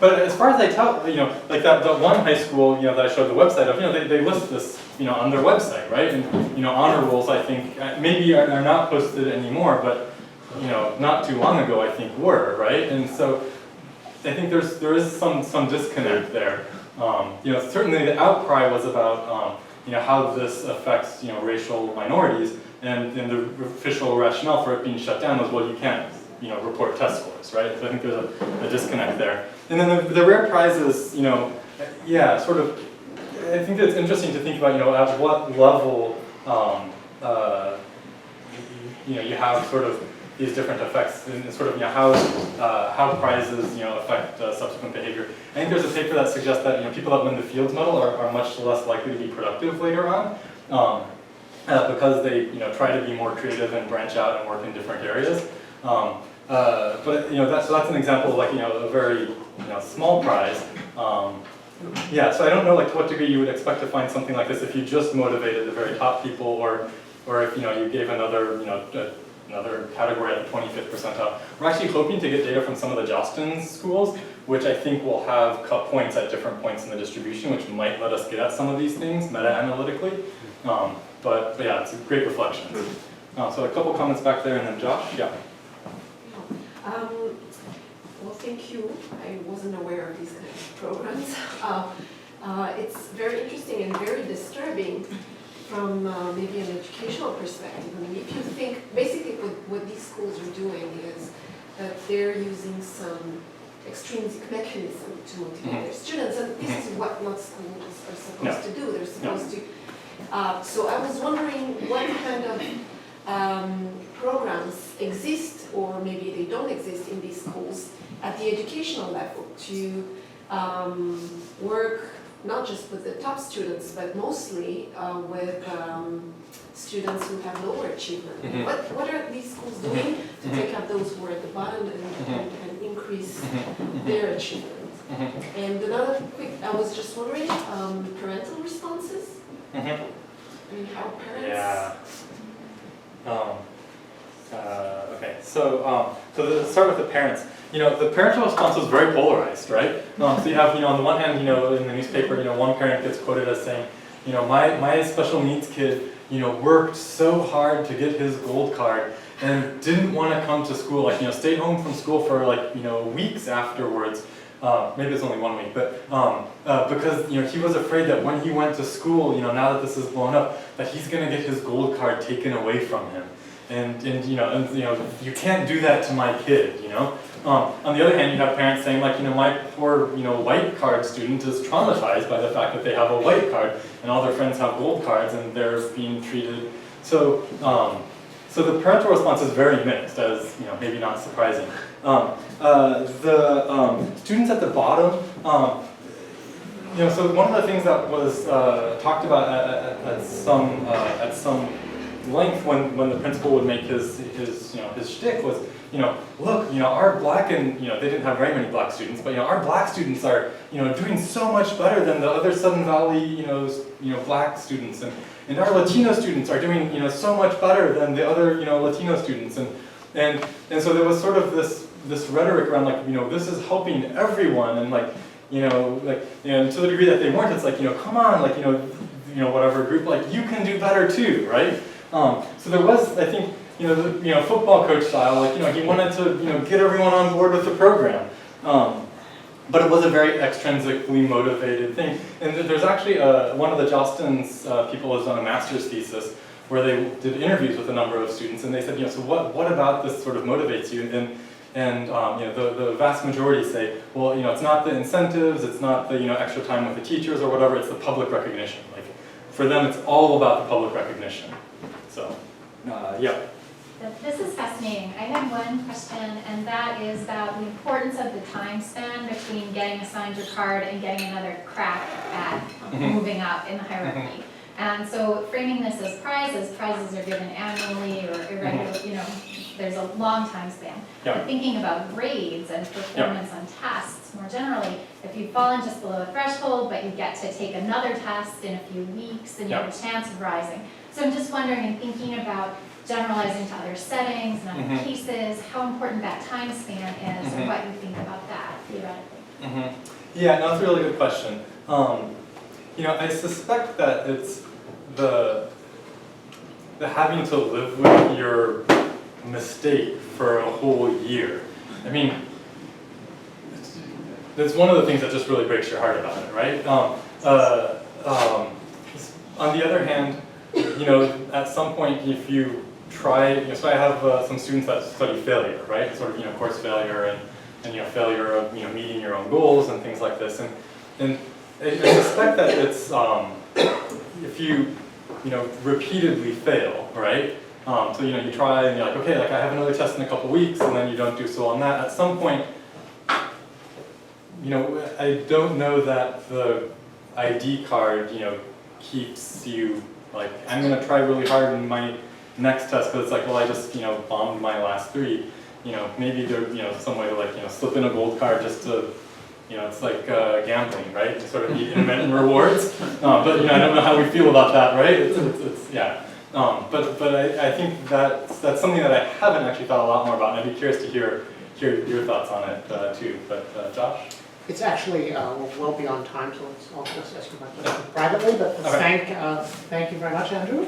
But as far as I tell, like that one high school, that I showed the website of, they list this, on their website, right? And, honor rolls, I think, maybe are not posted anymore, but, not too long ago, I think, were, right? And so I think there is some disconnect there. Certainly the outcry was about, how this affects, racial minorities, and the official rationale for it being shut down was, well, you can't, report test scores, right? So I think there's a disconnect there. And then the rare prizes, sort of, I think it's interesting to think about, at what level, you have sort of these different effects, and sort of, how prizes, affect subsequent behavior. I think there's a paper that suggests that, people that win the Fields Medal are much less likely to be productive later on, because they, try to be more creative and branch out and work in different areas. But that's an example of, like, a very small prize. So I don't know, like, to what degree you would expect to find something like this if you just motivated the very top people, or if you gave another another category at the 25th percentile. We're actually hoping to get data from some of the Jostens schools, which I think will have cut points at different points in the distribution, which might let us get at some of these things meta-analytically. But yeah, it's a great reflection. So a couple comments back there, and then Josh. Yeah. Well, thank you. I wasn't aware of these kind of programs. It's very interesting and very disturbing from maybe an educational perspective. I mean, if you think, basically what these schools are doing is that they're using some extrinsic mechanism to motivate their students, and this is what not schools are supposed to do. They're supposed to. So I was wondering what kind of programs exist, or maybe they don't exist in these schools at the educational level to work not just with the top students, but mostly with students who have lower achievement. What are these schools doing to take up those who are at the bottom and increase their achievement? And another quick, I was just wondering, parental responses? I mean, how parents... Okay, so to start with the parents, the parental response was very polarized, right? So you have, on the one hand, in the newspaper, one parent gets quoted as saying, my special needs kid, worked so hard to get his gold card and didn't want to come to school, like, stayed home from school for, like, weeks afterwards. Maybe it's only 1 week, but because he was afraid that when he went to school, now that this is blown up, that he's going to get his gold card taken away from him, and you can't do that to my kid, On the other hand, you have parents saying, like, my poor white card student is traumatized by the fact that they have a white card and all their friends have gold cards and they're being treated. So so the parental response is very mixed, as maybe not surprising. The students at the bottom, so one of the things that was talked about at some length when the principal would make his shtick was, look, our black and, they didn't have very many black students, but our black students are, doing so much better than the other Sudden Valley, black students, and our Latino students are doing, so much better than the other, Latino students, and so there was sort of this rhetoric around, like, this is helping everyone, and like, to the degree that they weren't, it's like, come on, like, whatever group, like, you can do better too, right? So there was, I think, the football coach style, like, he wanted to, get everyone on board with the program. But it was a very extrinsically motivated thing. And there's actually one of the Jostens people has done a master's thesis where they did interviews with a number of students, and they said, so what about this sort of motivates you? And the vast majority say, well, it's not the incentives, it's not the extra time with the teachers or whatever, it's the public recognition. Like, for them, it's all about the public recognition. So, yeah. This is fascinating. I had one question, and that is about the importance of the time span between getting assigned your card and getting another crack at moving up in the hierarchy. And so framing this as prizes are given annually or irregular, you know, there's a long time span. Yeah. But thinking about grades and performance on tests more generally, if you've fallen just below a threshold, but you get to take another test in a few weeks, and you have a chance of rising. So I'm just wondering, and thinking about generalizing to other settings and other cases, how important that time span is, and what you think about that theoretically. Yeah, no, that's a really good question. You know, I suspect that it's the having to live with your mistake for a whole year. I mean, that's one of the things that just really breaks your heart about it, right? On the other hand, you know, at some point, if you try, you know, so I have some students that study failure, right? Sort of, you know, course failure and you know, failure of, you know, meeting your own goals and things like this. And I suspect that it's, if you know, repeatedly fail, right? So, you know, you try and you're like, okay, like I have another test in a couple weeks, and then you don't do so on that. At some point, you know, I don't know that the ID card, you know, keeps you, like, I'm gonna try really hard in my next test, because it's like, well, I just, you know, bombed my last 3. You know, maybe there's, you know, some way to, like, you know, slip in a gold card just to, you know, it's like gambling, right? You sort of need intermittent rewards. But, you know, I don't know how we feel about that, right? It's yeah. But I think that's something that I haven't actually thought a lot more about, and I'd be curious to hear your thoughts on it too. But Josh? It's actually well beyond time, so I'll just ask you my question privately, but thank you very much, Andrew.